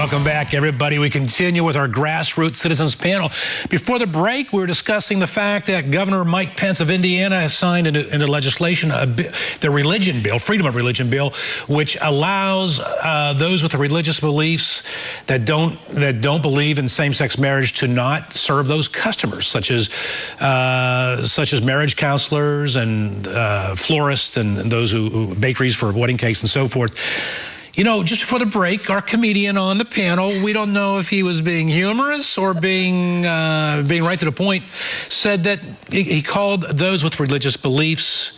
Welcome back, everybody. We continue with our Grassroots Citizens panel. Before the break, we were discussing the fact that Governor Mike Pence of Indiana has signed into legislation the religion bill, freedom of religion bill, which allows those with the religious beliefs that don't believe in same-sex marriage to not serve those customers, such as marriage counselors and florists and those who bakeries for wedding cakes and so forth. You know, just before the break, our comedian on the panel, we don't know if he was being humorous or being right to the point, said that he called those with religious beliefs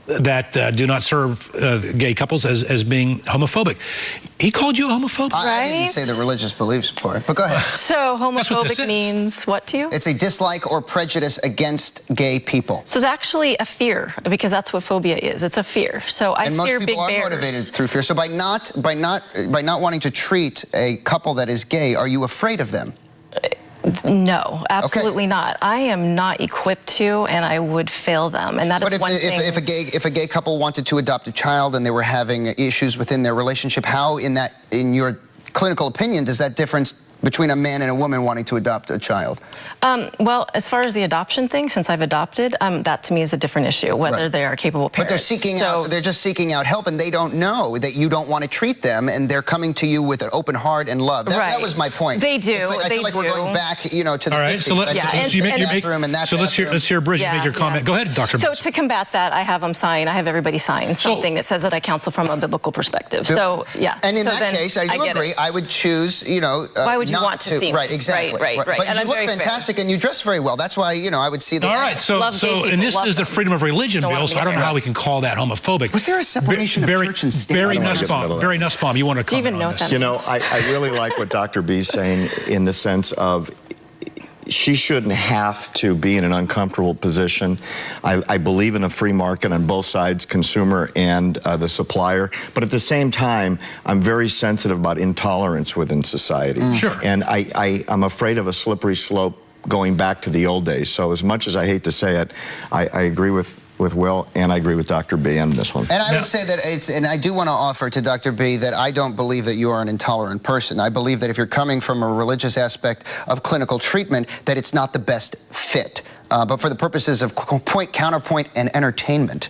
that do not serve gay couples as being homophobic. He called you a homophobe? I didn't say the religious beliefs part, but go ahead. So homophobic means what to you? It's a dislike or prejudice against gay people. So it's actually a fear, because that's what phobia is. It's a fear. So I fear big bears. And most people are motivated through fear. So by not wanting to treat a couple that is gay, are you afraid of them? No, absolutely not. I am not equipped to, and I would fail them. And that is one thing. If a gay couple wanted to adopt a child and they were having issues within their relationship, how, in your clinical opinion, does that difference between a man and a woman wanting to adopt a child? Well, as far as the adoption thing, since I've adopted, that to me is a different issue, whether they are capable parents. But they're just seeking out help, and they don't know that you don't want to treat them, and they're coming to you with an open heart and love. That was my point. They do. I feel like we're going back, you know, to the 50s. So let's hear Bridget make your comment. Go ahead, Dr. So to combat that, I have them sign. I have everybody sign something that says that I counsel from a biblical perspective. So yeah. And in that case, I do agree. I would choose, you know, why would you want to see me? Right, exactly. Right. But you look fantastic and you dress very well. That's why, you know, I would see the... All right, and this is the freedom of religion bill, so I don't know how we can call that homophobic. Was there a separation of church and state? Barry Nussbaum, you want to comment on this? You know, I really like what Dr. B's saying in the sense of she shouldn't have to be in an uncomfortable position. I believe in a free market on both sides, consumer and the supplier. But at the same time, I'm very sensitive about intolerance within society. Sure. And I'm afraid of a slippery slope going back to the old days. So as much as I hate to say it, I agree with Will, and I agree with Dr. B on this one. And I would say that and I do want to offer to Dr. B that I don't believe that you are an intolerant person. I believe that if you're coming from a religious aspect of clinical treatment, that it's not the best fit. But for the purposes of counterpoint, and entertainment.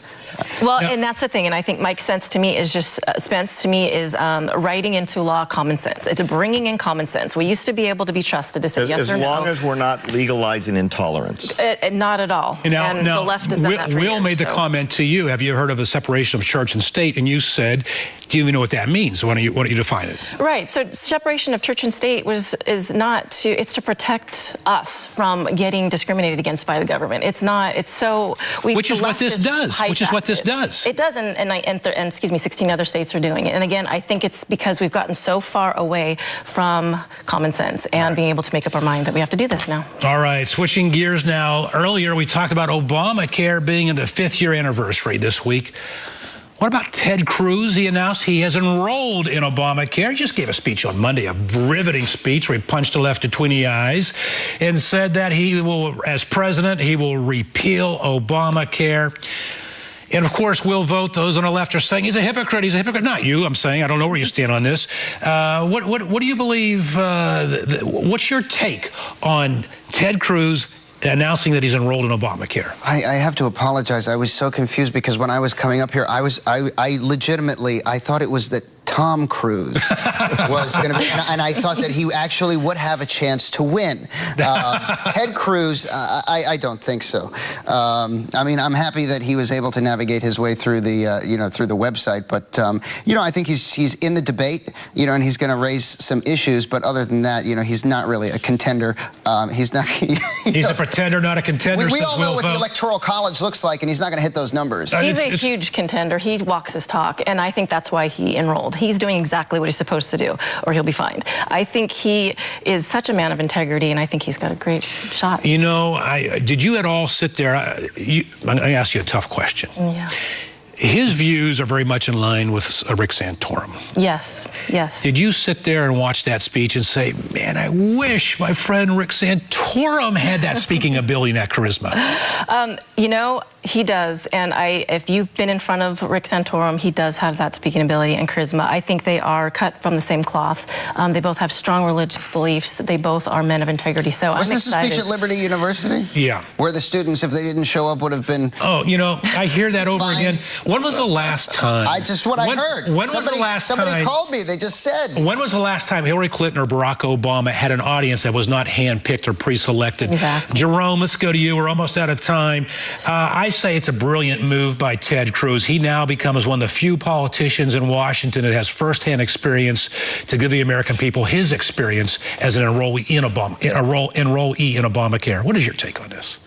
Well, and that's the thing, and I think Mike's sense to me is just, Spence to me is writing into law common sense. It's bringing in common sense. We used to be able to be trusted to say yes or no. As long as we're not legalizing intolerance. Not at all. And the left has done that for Will years, made the comment to you, have you heard of the separation of church and state? And you said, do you even know what that means? So why don't you define it? Right, so separation of church and state it's to protect us from getting discriminated against by the government. Which is what this does. It does, and excuse me, 16 other states are doing it. And again, I think it's because we've gotten so far away from common sense and being able to make up our mind that we have to do this now. All right, switching gears now. Earlier, we talked about Obamacare being in the 5th year anniversary this week. What about Ted Cruz? He announced he has enrolled in Obamacare. He just gave a speech on Monday, a riveting speech where he punched the left between the eyes and said that he will, as president, he will repeal Obamacare. And of course, we'll vote. Those on the left are saying he's a hypocrite. He's a hypocrite. Not you, I'm saying. I don't know where you stand on this. What do you believe? What's your take on Ted Cruz announcing that he's enrolled in Obamacare? I have to apologize. I was so confused because when I was coming up here, I legitimately thought it was that Tom Cruise was going to be, and I thought that he actually would have a chance to win. Ted Cruz, I don't think so. I mean, I'm happy that he was able to navigate his way through the, through the website. But I think he's in the debate, and he's going to raise some issues. But other than that, he's not really a contender. He's not. He's a pretender, not a contender. We all know what the Electoral College looks like, and he's not going to hit those numbers. He's a huge contender. He walks his talk, and I think that's why he enrolled. He's doing exactly what he's supposed to do, or he'll be fined. I think he is such a man of integrity, and I think he's got a great shot. You know, did you at all sit there? I'm going to ask you a tough question. Yeah. His views are very much in line with Rick Santorum. Yes, yes. Did you sit there and watch that speech and say, man, I wish my friend Rick Santorum had that speaking ability and that charisma? He does, and if you've been in front of Rick Santorum, he does have that speaking ability and charisma. I think they are cut from the same cloth. They both have strong religious beliefs. They both are men of integrity, so I'm excited. Was this a speech at Liberty University? Yeah. Where the students, if they didn't show up, would have been... Oh, you know, I hear that over again. When was the last time? I heard. When was the last time? Somebody called me. They just said. When was the last time Hillary Clinton or Barack Obama had an audience that was not handpicked or pre-selected? Exactly. Jerome, let's go to you. We're almost out of time. I say it's a brilliant move by Ted Cruz. He now becomes one of the few politicians in Washington that has firsthand experience to give the American people his experience as an enrollee in Obamacare. What is your take on this?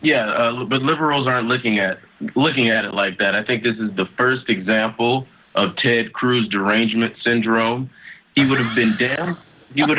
Yeah, but liberals aren't looking at it like that. I think this is the first example of Ted Cruz derangement syndrome. He would have been damned. He would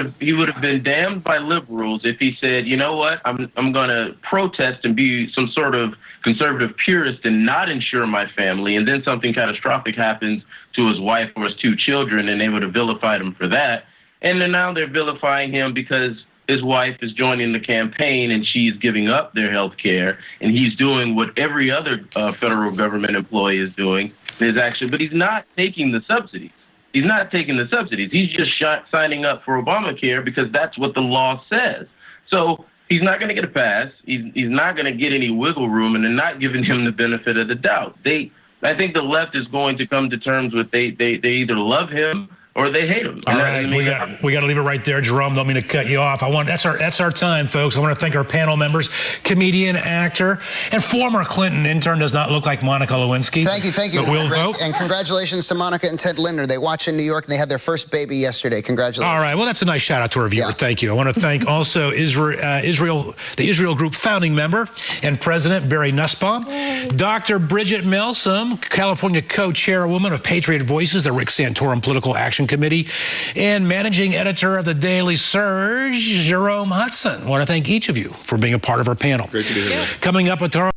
have been damned by liberals if he said, you know what, I'm going to protest and be some sort of conservative purist and not insure my family, and then something catastrophic happens to his wife or his 2 children, and they would have vilified him for that. And then now they're vilifying him because his wife is joining the campaign and she's giving up their health care, and he's doing what every other federal government employee is doing. But he's not taking the subsidies. He's not taking the subsidies. He's just signing up for Obamacare because that's what the law says. So he's not going to get a pass. He's not going to get any wiggle room, and they're not giving him the benefit of the doubt. I think the left is going to come to terms with they either love him or they hate him. All right, we got to leave it right there, Jerome. Don't mean to cut you off. That's our time, folks. I want to thank our panel members, comedian, actor, and former Clinton intern. Does not look like Monica Lewinsky. Thank you. But we'll vote. And congratulations to Monica and Ted Linder. They watch in New York, and they had their first baby yesterday. Congratulations. All right. Well, that's a nice shout out to our viewer. Yeah. Thank you. I want to thank also the Israel Group founding member and president Barry Nussbaum, Dr. Bridget Melson, California co-chairwoman of Patriot Voices, the Rick Santorum Political Action Committee, and managing editor of the Daily Surge, Jerome Hudson. I want to thank each of you for being a part of our panel. Great to be here. Coming up with our